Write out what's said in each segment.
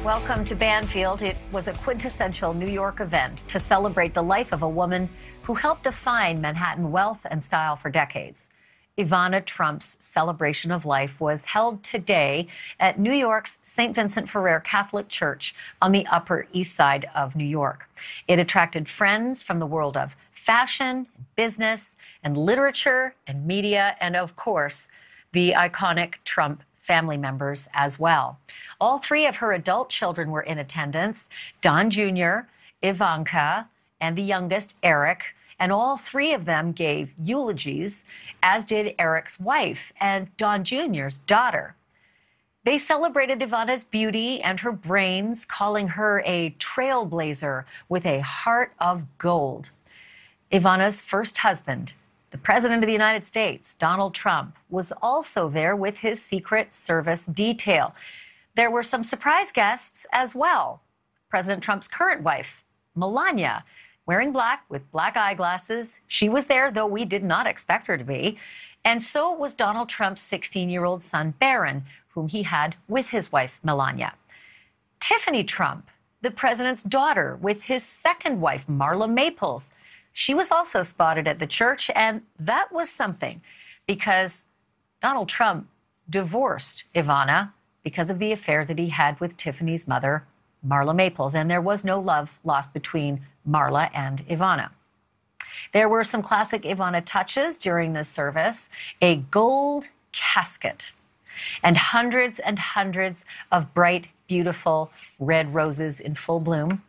Welcome to Banfield. It was a quintessential New York event to celebrate the life of a woman who helped define Manhattan wealth and style for decades. Ivana Trump's celebration of life was held today at New York's St. Vincent Ferrer Catholic Church on the Upper East Side of New York. It attracted friends from the world of fashion, business, and literature and media, and of course, the iconic Trump family members as well. All three of her adult children were in attendance, Don Jr., Ivanka, and the youngest, Eric, and all three of them gave eulogies, as did Eric's wife and Don Jr.'s daughter. They celebrated Ivana's beauty and her brains, calling her a trailblazer with a heart of gold. Ivana's first husband, the President of the United States, Donald Trump, was also there with his Secret Service detail. There were some surprise guests as well. President Trump's current wife, Melania, wearing black with black eyeglasses. She was there, though we did not expect her to be. And so was Donald Trump's 16-year-old son, Barron, whom he had with his wife, Melania. Tiffany Trump, the president's daughter, with his second wife, Marla Maples. She was also spotted at the church, and that was something because Donald Trump divorced Ivana because of the affair that he had with Tiffany's mother, Marla Maples, and there was no love lost between Marla and Ivana. There were some classic Ivana touches during this service, a gold casket and hundreds of bright, beautiful red roses in full bloom.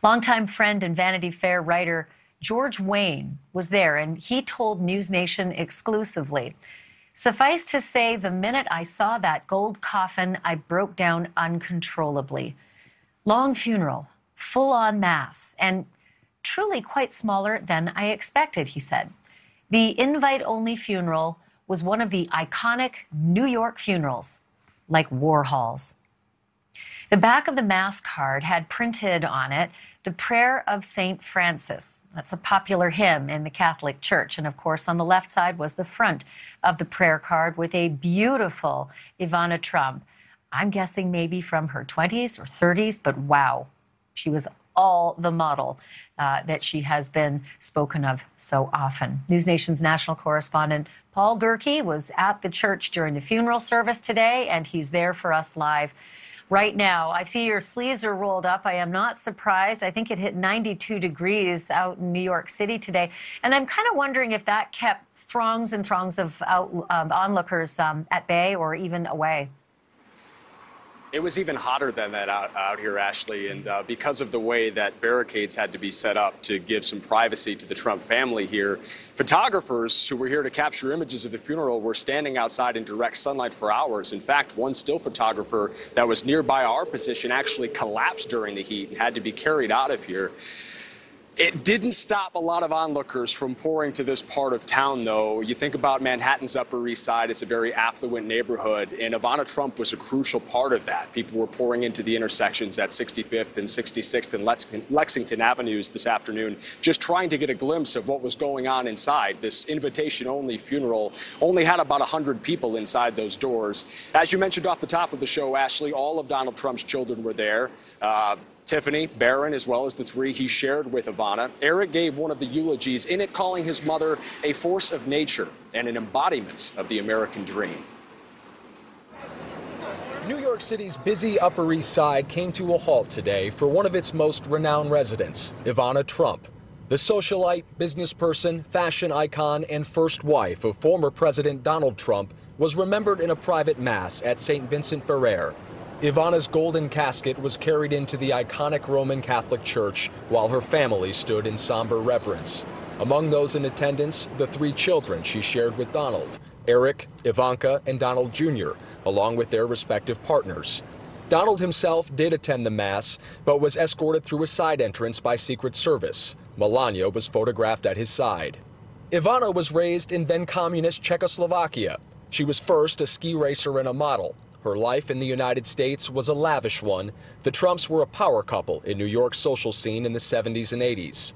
Longtime friend and Vanity Fair writer George Wayne was there, and he told NewsNation exclusively, "Suffice to say, the minute I saw that gold coffin, I broke down uncontrollably. Long funeral, full-on mass, and truly quite smaller than I expected," he said. The invite-only funeral was one of the iconic New York funerals, like Warhol's. The back of the mass card had printed on it the Prayer of St. Francis. That's a popular hymn in the Catholic Church. And of course, on the left side was the front of the prayer card with a beautiful Ivana Trump. I'm guessing maybe from her 20s or 30s, but wow, she was all the model that she has been spoken of so often. NewsNation's national correspondent Paul Gerke was at the church during the funeral service today, and he's there for us live right now. I see your sleeves are rolled up. I am not surprised. I think it hit 92 degrees out in New York City today. And I'm kind of wondering if that kept throngs and throngs of onlookers at bay or even away. It was even hotter than that out here, Ashley, and because of the way that barricades had to be set up to give some privacy to the Trump family here, photographers who were here to capture images of the funeral were standing outside in direct sunlight for hours. In fact, one still photographer that was nearby our position actually collapsed during the heat and had to be carried out of here. It didn't stop a lot of onlookers from pouring to this part of town, though. You think about Manhattan's Upper East Side, it's a very affluent neighborhood, and Ivana Trump was a crucial part of that. People were pouring into the intersections at 65th and 66th and Lexington Avenues this afternoon, just trying to get a glimpse of what was going on inside. This invitation-only funeral only had about 100 people inside those doors. As you mentioned off the top of the show, Ashley, all of Donald Trump's children were there. Tiffany, Barron, as well as the three he shared with Ivana. Eric gave one of the eulogies, in it calling his mother a force of nature and an embodiment of the American dream. New York City's busy Upper East Side came to a halt today for one of its most renowned residents, Ivana Trump. The socialite, businessperson, fashion icon, and first wife of former President Donald Trump was remembered in a private mass at St. Vincent Ferrer. Ivana's golden casket was carried into the iconic Roman Catholic Church while her family stood in somber reverence. Among those in attendance, the three children she shared with Donald, Eric, Ivanka, and Donald Jr., along with their respective partners. Donald himself did attend the Mass, but was escorted through a side entrance by Secret Service. Melania was photographed at his side. Ivana was raised in then-communist Czechoslovakia. She was first a ski racer and a model. Her life in the United States was a lavish one. The Trumps were a power couple in New York's social scene in the 70s and 80s.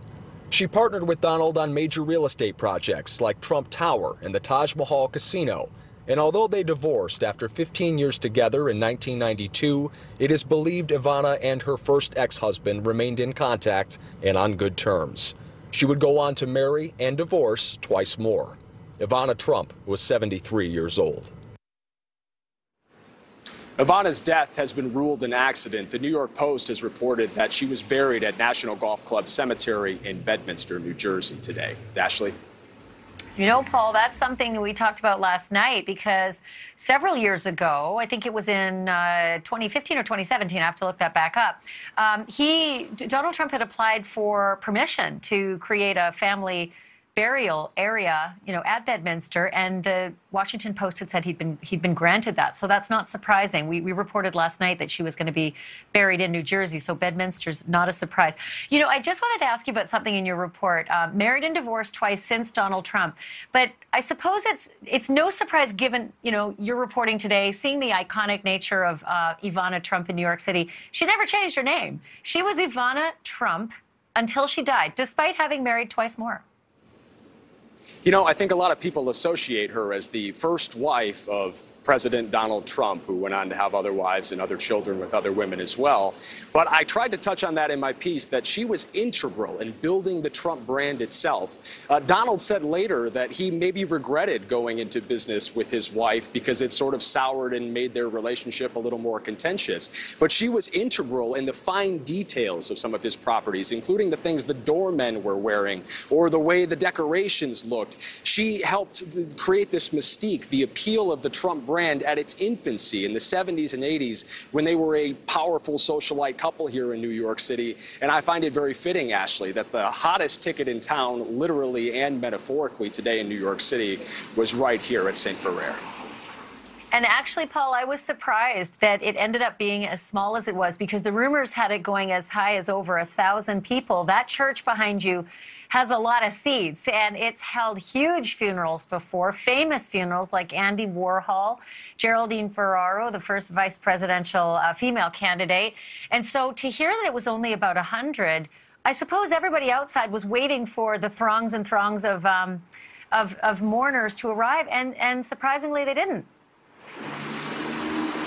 She partnered with Donald on major real estate projects like Trump Tower and the Taj Mahal Casino. And although they divorced after 15 years together in 1992, it is believed Ivana and her first ex-husband remained in contact and on good terms. She would go on to marry and divorce twice more. Ivana Trump was 73 years old. Ivana's death has been ruled an accident. The New York Post has reported that she was buried at National Golf Club Cemetery in Bedminster, New Jersey today. Ashley? You know, Paul, that's something we talked about last night because several years ago, I think it was in 2015 or 2017, I have to look that back up, Donald Trump had applied for permission to create a family burial area, at Bedminster, and the Washington Post had said he'd been granted that. So that's not surprising. We reported last night that she was going to be buried in New Jersey, so Bedminster's not a surprise. I just wanted to ask you about something in your report. Married and divorced twice since Donald Trump, but I suppose it's no surprise given, you're reporting today, seeing the iconic nature of Ivana Trump in New York City. She never changed her name. She was Ivana Trump until she died, despite having married twice more. I think a lot of people associate her as the first wife of President Donald Trump, who went on to have other wives and other children with other women as well. But I tried to touch on that in my piece, that she was integral in building the Trump brand itself. Donald said later that he maybe regretted going into business with his wife because it sort of soured and made their relationship a little more contentious. But she was integral in the fine details of some of his properties, including the things the doormen were wearing or the way the decorations looked. She helped create this mystique, the appeal of the Trump brand at its infancy in the 70s and 80s when they were a powerful socialite couple here in New York City. And I find it very fitting, Ashley, that the hottest ticket in town, literally and metaphorically today in New York City, was right here at St. Ferrer. And actually, Paul, I was surprised that it ended up being as small as it was because the rumors had it going as high as over 1,000 people. That church behind you has a lot of seats, and it's held huge funerals before, famous funerals like Andy Warhol, Geraldine Ferraro, the first vice presidential female candidate. And so to hear that it was only about 100, I suppose everybody outside was waiting for the throngs and throngs of mourners to arrive, and surprisingly, they didn't.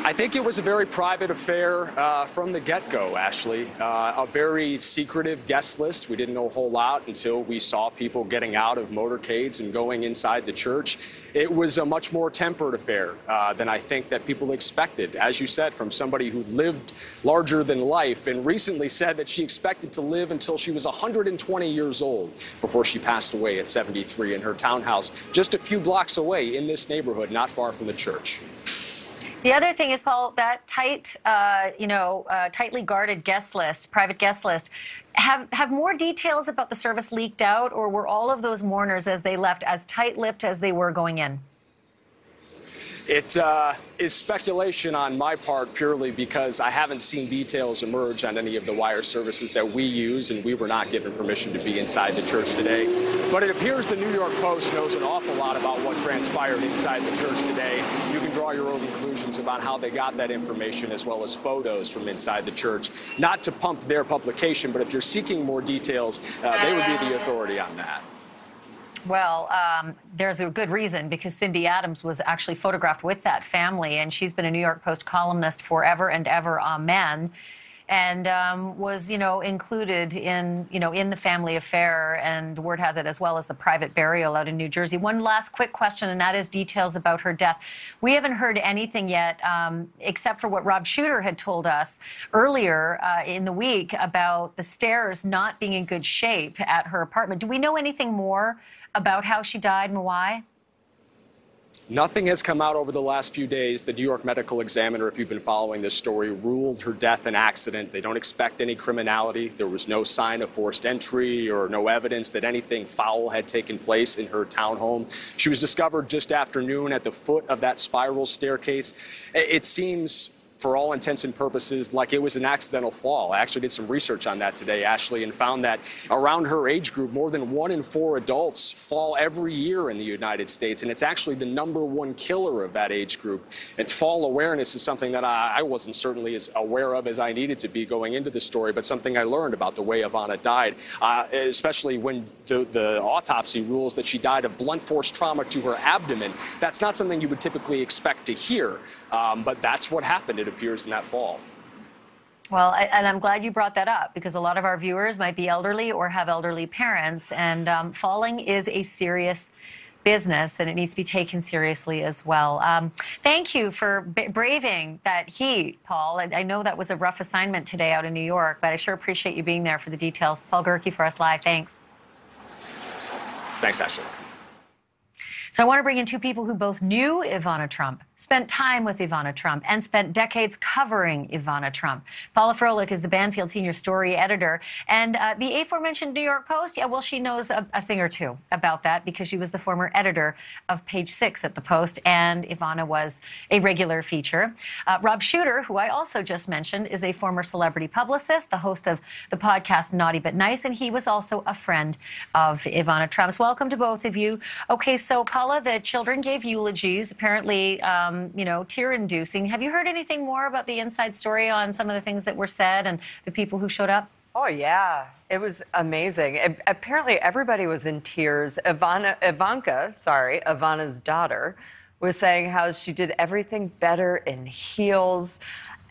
I think it was a very private affair from the get-go, Ashley. A very secretive guest list. We didn't know a whole lot until we saw people getting out of motorcades and going inside the church. It was a much more tempered affair than I think that people expected. As you said, from somebody who lived larger than life and recently said that she expected to live until she was 120 years old before she passed away at 73 in her townhouse just a few blocks away in this neighborhood, not far from the church. The other thing is, Paul, that tightly guarded guest list, private guest list, have more details about the service leaked out, or were all of those mourners as they left as tight-lipped as they were going in? It is speculation on my part purely because I haven't seen details emerge on any of the wire services that we use, and we were not given permission to be inside the church today. But it appears the New York Post knows an awful lot about what transpired inside the church today. You can draw your own conclusions about how they got that information, as well as photos from inside the church. Not to pump their publication, but if you're seeking more details, they would be the authority on that. Well, there's a good reason, because Cindy Adams was actually photographed with that family, and she's been a New York Post columnist forever and ever, amen, and was, included in, in the family affair, and word has it, as well as the private burial out in New Jersey. One last quick question, and that is details about her death. We haven't heard anything yet, except for what Rob Shuter had told us earlier in the week about the stairs not being in good shape at her apartment. Do we know anything more about how she died and why? Nothing has come out over the last few days. The New York Medical Examiner, if you've been following this story, ruled her death an accident. They don't expect any criminality. There was no sign of forced entry or no evidence that anything foul had taken place in her townhome. She was discovered just after noon at the foot of that spiral staircase. It seems for all intents and purposes, like it was an accidental fall. I actually did some research on that today, Ashley, and found that around her age group, more than 1 in 4 adults fall every year in the United States, and it's actually the #1 killer of that age group. And fall awareness is something that I wasn't certainly as aware of as I needed to be going into the story, but something I learned about the way Ivana died, especially when the autopsy rules that she died of blunt force trauma to her abdomen. That's not something you would typically expect to hear, but that's what happened, it appears, in that fall. Well, and I'm glad you brought that up, because a lot of our viewers might be elderly or have elderly parents, and falling is a serious business, and it needs to be taken seriously as well. Thank you for braving that heat, Paul. I know that was a rough assignment today out in New York, but I sure appreciate you being there for the details. Paul Gerke for us live. Thanks. Thanks, Ashley. So I want to bring in two people who both knew Ivana Trump, spent time with Ivana Trump, and spent decades covering Ivana Trump. Paula Froelich is the Banfield senior story editor. And the aforementioned New York Post, yeah, well, she knows a thing or two about that, because she was the former editor of Page 6 at the Post, and Ivana was a regular feature. Rob Shuter, who I also just mentioned, is a former celebrity publicist, the host of the podcast Naughty But Nice, and he was also a friend of Ivana Trump's. Welcome to both of you. Okay, so Paula, the children gave eulogies, apparently, you know, tear-inducing. Have you heard anything more about the inside story on some of the things that were said and the people who showed up? Oh, yeah. It was amazing. Apparently, everybody was in tears. Ivana's daughter, was saying how she did everything better in heels.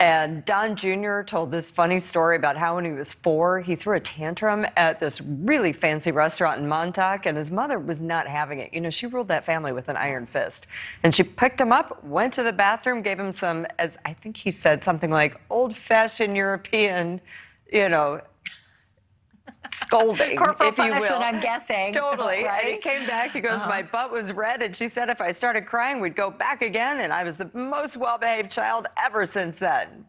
And Don Jr. told this funny story about how when he was 4, he threw a tantrum at this really fancy restaurant in Montauk, and his mother was not having it. You know, she ruled that family with an iron fist. And she picked him up, went to the bathroom, gave him some, as I think he said, something like old-fashioned European, you know, scolding, corporal if you punishment, will. I'm guessing. Totally. Right? And he came back, he goes, my butt was red, and she said if I started crying, we'd go back again, and I was the most well-behaved child ever since then.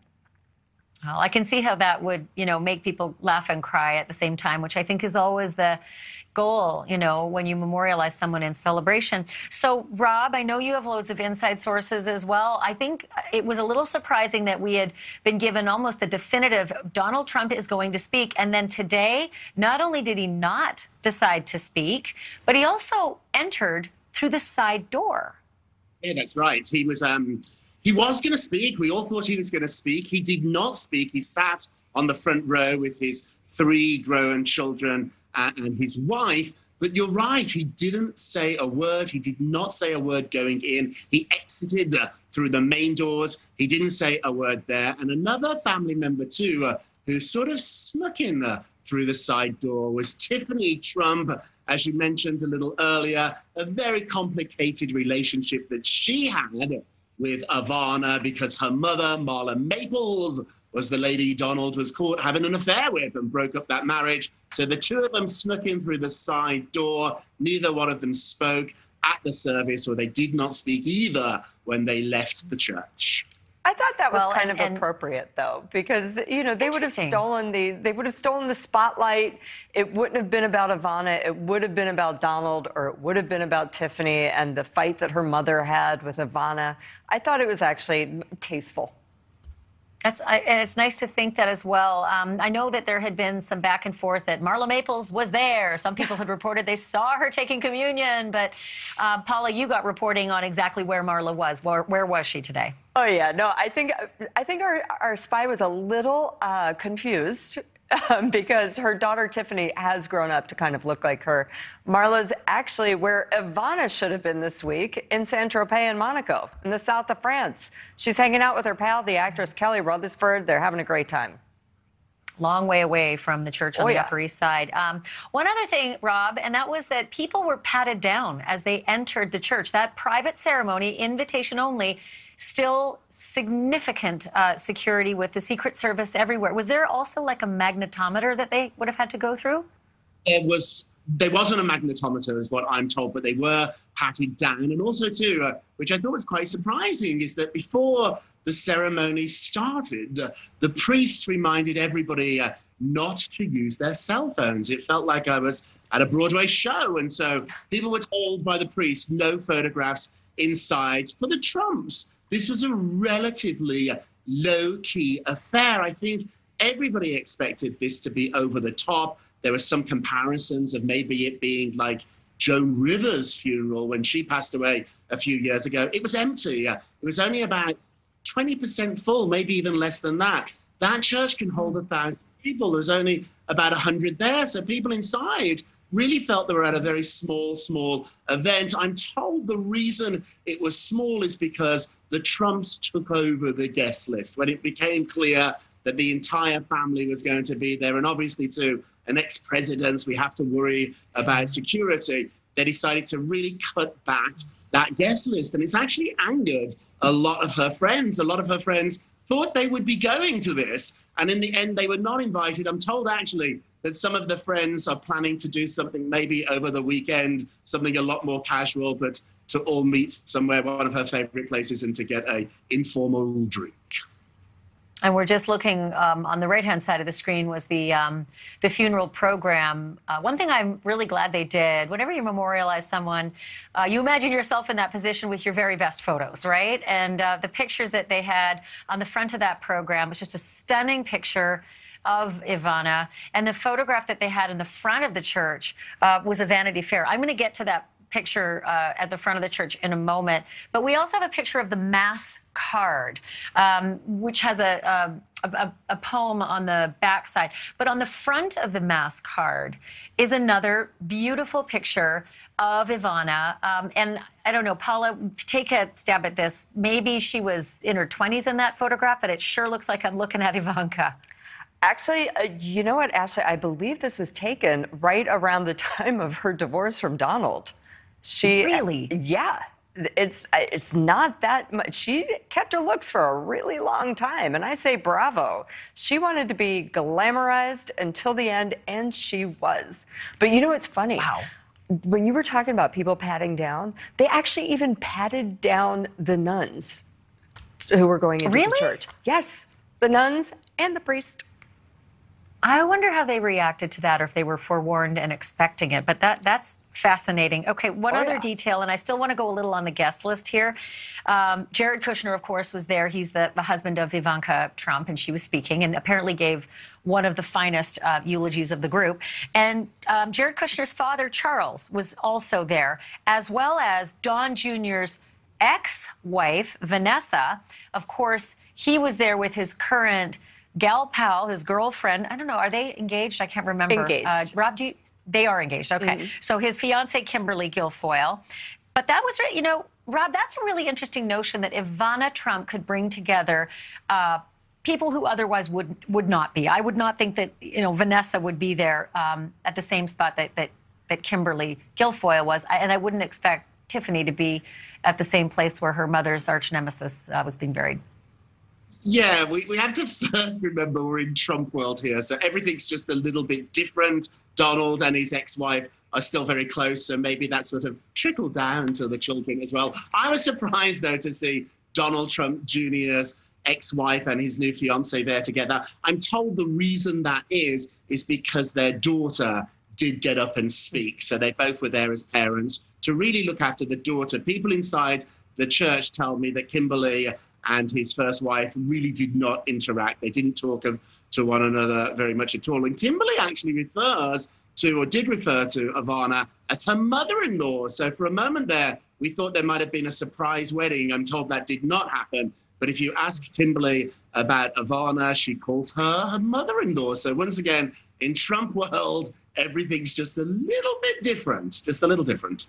Well, I can see how that would, you know, make people laugh and cry at the same time, which I think is always the goal, you know, when you memorialize someone in celebration. So, Rob, I know you have loads of inside sources as well. I think it was a little surprising that we had been given almost the definitive Donald Trump is going to speak. And then today, not only did he not decide to speak, but he also entered through the side door. Yeah, that's right. He was going to speak. We all thought he was going to speak. He did not speak. He sat on the front row with his 3 grown children and his wife. But you're right. He didn't say a word. He did not say a word going in. He exited through the main doors. He didn't say a word there. And another family member, too, who sort of snuck in through the side door was Tiffany Trump. As you mentioned a little earlier, a very complicated relationship that she had with Ivana, because her mother, Marla Maples, was the lady Donald was caught having an affair with and broke up that marriage. So the two of them snuck in through the side door. Neither one of them spoke at the service, or they did not speak either when they left the church. I thought that was kind of appropriate, though, because, you know, they would have stolen the spotlight. It wouldn't have been about Ivana. It would have been about Donald, or it would have been about Tiffany and the fight that her mother had with Ivana. I thought it was actually tasteful. And it's nice to think that as well. I know that there had been some back and forth that Marla Maples was there. Some people had reported they saw her taking communion. But Paula, you got reporting on exactly where Marla was. Where was she today? Oh, yeah. No, I think our spy was a little confused because her daughter Tiffany has grown up to kind of look like her. Marla's actually where Ivana should have been this week, in Saint-Tropez and Monaco, in the south of France. She's hanging out with her pal, the actress Kelly Rutherford. They're having a great time. Long way away from the church on the Upper East Side. One other thing, Rob, and that was that people were patted down as they entered the church. That private ceremony, invitation only, still significant security with the Secret Service everywhere. Was there also like a magnetometer that they would have had to go through? There wasn't a magnetometer, is what I'm told, but they were patted down. And also, too, which I thought was quite surprising, is that before the ceremony started, the priest reminded everybody not to use their cell phones. It felt like I was at a Broadway show. And so people were told by the priest, no photographs inside for the Trumps. This was a relatively low-key affair. I think everybody expected this to be over the top. There were some comparisons of maybe it being like Joan Rivers' funeral when she passed away a few years ago. It was empty. It was only about 20% full, maybe even less than that. That church can hold 1,000 people. There's only about 100 there. So people inside really felt they were at a very small event. I'm told the reason it was small is because the Trumps took over the guest list when it became clear that the entire family was going to be there. And obviously to an ex-president, we have to worry about security. They decided to really cut back that guest list. And it's actually angered a lot of her friends. A lot of her friends thought they would be going to this. And in the end, they were not invited. I'm told actually that some of the friends are planning to do something maybe over the weekend, something a lot more casual, but to all meet somewhere, one of her favorite places, and to get a informal drink. And we're just looking on the right-hand side of the screen was the funeral program. One thing I'm really glad they did, whenever you memorialize someone, you imagine yourself in that position with your very best photos, right? And the pictures that they had on the front of that program was just a stunning picture of Ivana. And the photograph that they had in the front of the church was a Vanity Fair. I'm going to get to that picture at the front of the church in a moment. But we also have a picture of the mass card, which has a poem on the backside. But on the front of the mass card is another beautiful picture of Ivana. And I don't know, Paula, take a stab at this. Maybe she was in her 20s in that photograph, but it sure looks like I'm looking at Ivanka. Actually, you know what, Ashley? I believe this was taken right around the time of her divorce from Donald. She really? Yeah. It's not that much. She kept her looks for a really long time, and I say bravo. She wanted to be glamorized until the end, and she was. But you know what's funny? Wow. When you were talking about people patting down, they actually even patted down the nuns who were going into the church. Yes, the nuns and the priest. I wonder how they reacted to that, or if they were forewarned and expecting it. But that's fascinating. Okay, one other detail, and I still want to go a little on the guest list here. Jared Kushner, of course, was there. He's the husband of Ivanka Trump, and she was speaking and apparently gave one of the finest eulogies of the group. And Jared Kushner's father, Charles, was also there, as well as Don Jr.'s ex-wife, Vanessa. Of course, he was there with his current gal pal, his girlfriend. I don't know. Are they engaged? I can't remember. Engaged. Rob, they are engaged. Okay. So his fiancée, Kimberly Guilfoyle. But that was, you know, Rob, that's a really interesting notion that Ivana Trump could bring together people who otherwise would not be. I would not think that, you know, Vanessa would be there at the same spot that Kimberly Guilfoyle was. And I wouldn't expect Tiffany to be at the same place where her mother's arch nemesis was being buried. Yeah, we have to first remember we're in Trump world here, so everything's just a little bit different. Donald and his ex-wife are still very close, so maybe that sort of trickled down to the children as well. I was surprised, though, to see Donald Trump Jr.'s ex-wife and his new fiancée there together. I'm told the reason that is because their daughter did get up and speak, so they both were there as parents to really look after the daughter. People inside the church tell me that Kimberly and his first wife really did not interact. They didn't talk to one another very much at all. And Kimberly actually did refer to Ivana as her mother-in-law. So for a moment there, we thought there might have been a surprise wedding. I'm told that did not happen. But if you ask Kimberly about Ivana, she calls her mother-in-law. So once again, in Trump world, everything's just a little bit different, just a little different.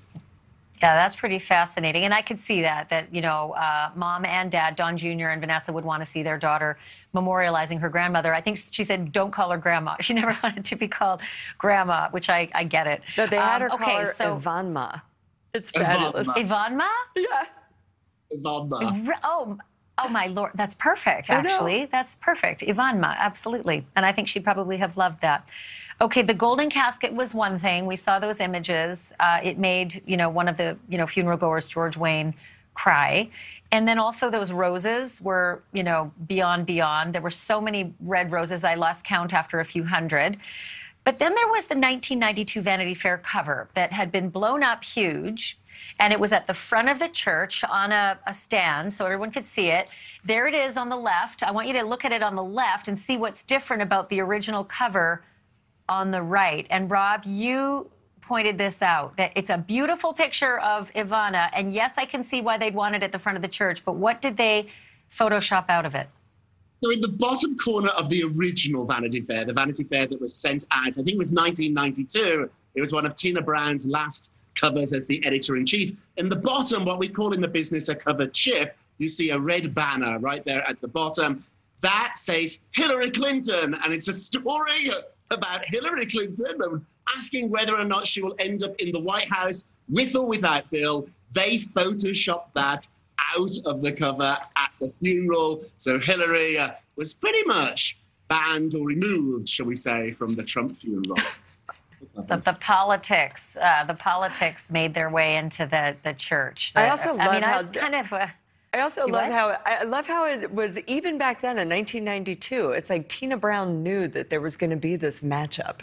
Yeah, that's pretty fascinating. And I could see that, you know, mom and dad, Don Jr. and Vanessa, would want to see their daughter memorializing her grandmother. I think she said, don't call her grandma. She never wanted to be called grandma, which I get it. No, they had her call her Ivanma. It's fabulous. Ivanma? Yeah. Ivanma. Oh, my Lord. That's perfect, actually. That's perfect. Ivanma, absolutely. And I think she'd probably have loved that. Okay, the golden casket was one thing. We saw those images. It made, you know, one of the, you know, funeral goers, George Wayne, cry. And then also those roses were, you know, beyond. There were so many red roses, I lost count after a few hundred. But then there was the 1992 Vanity Fair cover that had been blown up huge, and it was at the front of the church on a stand so everyone could see it. There it is on the left. I want you to look at it on the left and see what's different about the original cover on the right. And Rob, you pointed this out, that it's a beautiful picture of Ivana, and yes, I can see why they'd want it at the front of the church, but what did they Photoshop out of it? So in the bottom corner of the original Vanity Fair, the Vanity Fair that was sent out, I think it was 1992, it was one of Tina Brown's last covers as the editor-in-chief. In the bottom, what we call in the business a cover chip, you see a red banner right there at the bottom. That says Hillary Clinton, and it's a story about Hillary Clinton asking whether or not she will end up in the White House with or without Bill. They photoshopped that out of the cover at the funeral. So Hillary was pretty much banned or removed, shall we say, from the Trump funeral. The politics made their way into the church. I also love I love how it was even back then in 1992. It's like Tina Brown knew that there was going to be this matchup.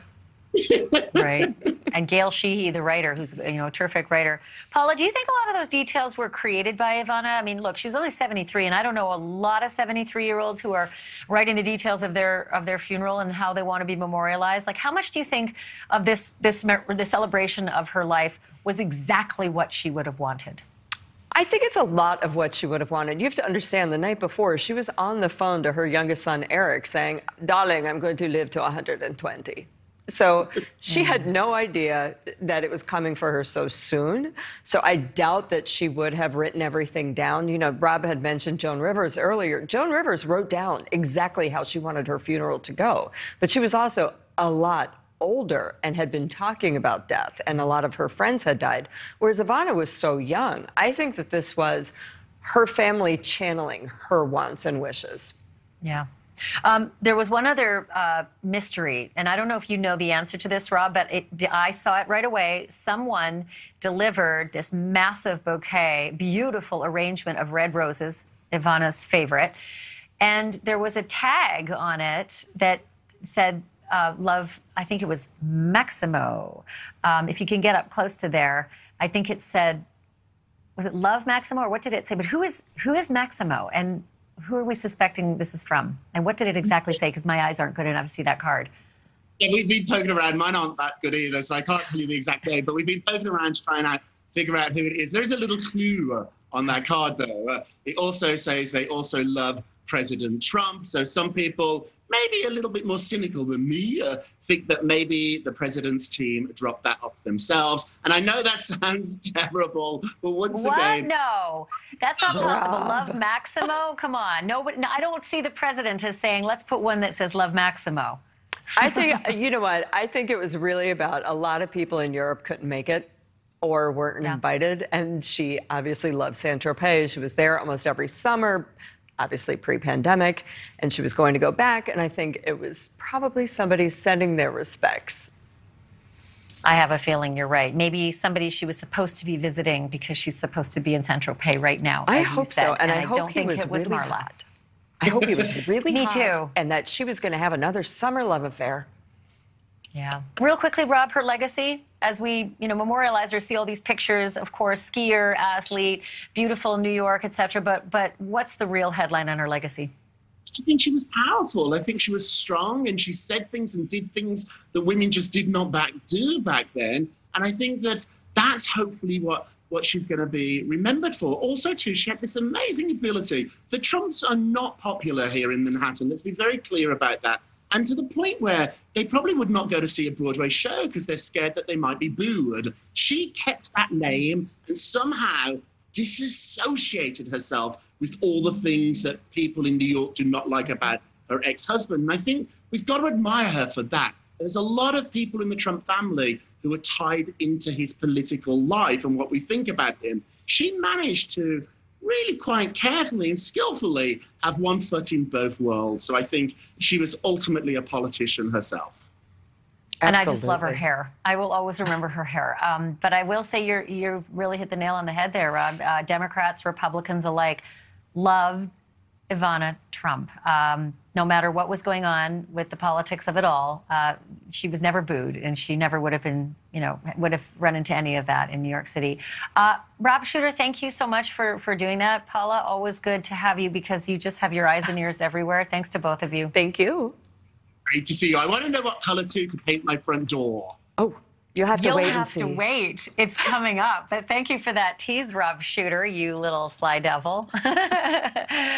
Right. And Gail Sheehy, the writer, who's a terrific writer. Paula, do you think a lot of those details were created by Ivana? I mean, look, she was only 73, and I don't know a lot of 73-year-olds who are writing the details of their funeral and how they want to be memorialized. Like, how much do you think of the celebration of her life was exactly what she would have wanted? I think it's a lot of what she would have wanted. You have to understand, the night before, she was on the phone to her youngest son, Eric, saying, "Darling, I'm going to live to 120. So she had no idea that it was coming for her so soon. So I doubt that she would have written everything down. You know, Rob had mentioned Joan Rivers earlier. Joan Rivers wrote down exactly how she wanted her funeral to go. But she was also a lot older and had been talking about death, and a lot of her friends had died, whereas Ivana was so young. I think that this was her family channeling her wants and wishes. Yeah. There was one other mystery, and I don't know if you know the answer to this, Rob, but I saw it right away. Someone delivered this massive bouquet, beautiful arrangement of red roses, Ivana's favorite, and there was a tag on it that said, love, I think it was Maximo. If you can get up close to there, I think it said, was it Love Maximo, or what did it say? But who is Maximo, and who are we suspecting this is from? And what did it exactly say? Because my eyes aren't good enough to see that card. Yeah, we've been poking around. Mine aren't that good either, so I can't tell you the exact name. But we've been poking around to try and figure out who it is. There's a little clue on that card, though. It also says they also love President Trump. So some people, maybe a little bit more cynical than me, think that maybe the president's team dropped that off themselves. And I know that sounds terrible, but once again... No, that's not possible. Love Maximo? Come on. Nobody, no, I don't see the president as saying, let's put one that says Love Maximo. I think, you know what, I think it was really about a lot of people in Europe couldn't make it or weren't invited. And she obviously loved Saint-Tropez. She was there almost every summer, obviously pre-pandemic, and she was going to go back, and I think it was probably somebody sending their respects. I have a feeling you're right. Maybe somebody she was supposed to be visiting because she's supposed to be in Saint-Tropez right now. I hope so, and I don't think it was Marla. Hot. I hope he was really Me hot. Me too. And that she was going to have another summer love affair. Yeah. Real quickly, Rob, her legacy, as we, memorialize her, see all these pictures, of course, skier, athlete, beautiful New York, etc. But what's the real headline on her legacy? I think she was powerful. I think she was strong, and she said things and did things that women just did not do back then. And I think that's hopefully what she's going to be remembered for. Also, too, she had this amazing ability. The Trumps are not popular here in Manhattan. Let's be very clear about that. And to the point where they probably would not go to see a Broadway show because they're scared that they might be booed. She kept that name and somehow disassociated herself with all the things that people in New York do not like about her ex-husband. And I think we've got to admire her for that. There's a lot of people in the Trump family who are tied into his political life and what we think about him. She managed to really quite carefully and skillfully have one foot in both worlds. So I think she was ultimately a politician herself. And I just love her hair. I will always remember her hair. But I will say you really hit the nail on the head there, Rob. Democrats, Republicans alike love Ivana Trump. no matter what was going on with the politics of it all, she was never booed, and she never would have been, would have run into any of that in New York City. Rob Shuter, thank you so much for doing that. Paula, always good to have you because you just have your eyes and ears everywhere. Thanks to both of you. Thank you. Great to see you. I want to know what color to paint my front door. Oh. You'll have to wait and see. You'll have to wait. It's coming up. But thank you for that tease, Rob Shuter, you little sly devil.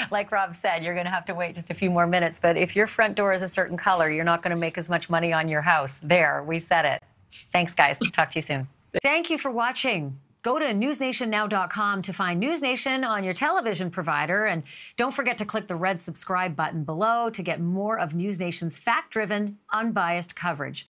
Like Rob said, you're going to have to wait just a few more minutes. But if your front door is a certain color, you're not going to make as much money on your house. There, we said it. Thanks, guys. Talk to you soon. Thank you for watching. Go to newsnationnow.com to find NewsNation on your television provider. And don't forget to click the red subscribe button below to get more of NewsNation's fact-driven, unbiased coverage.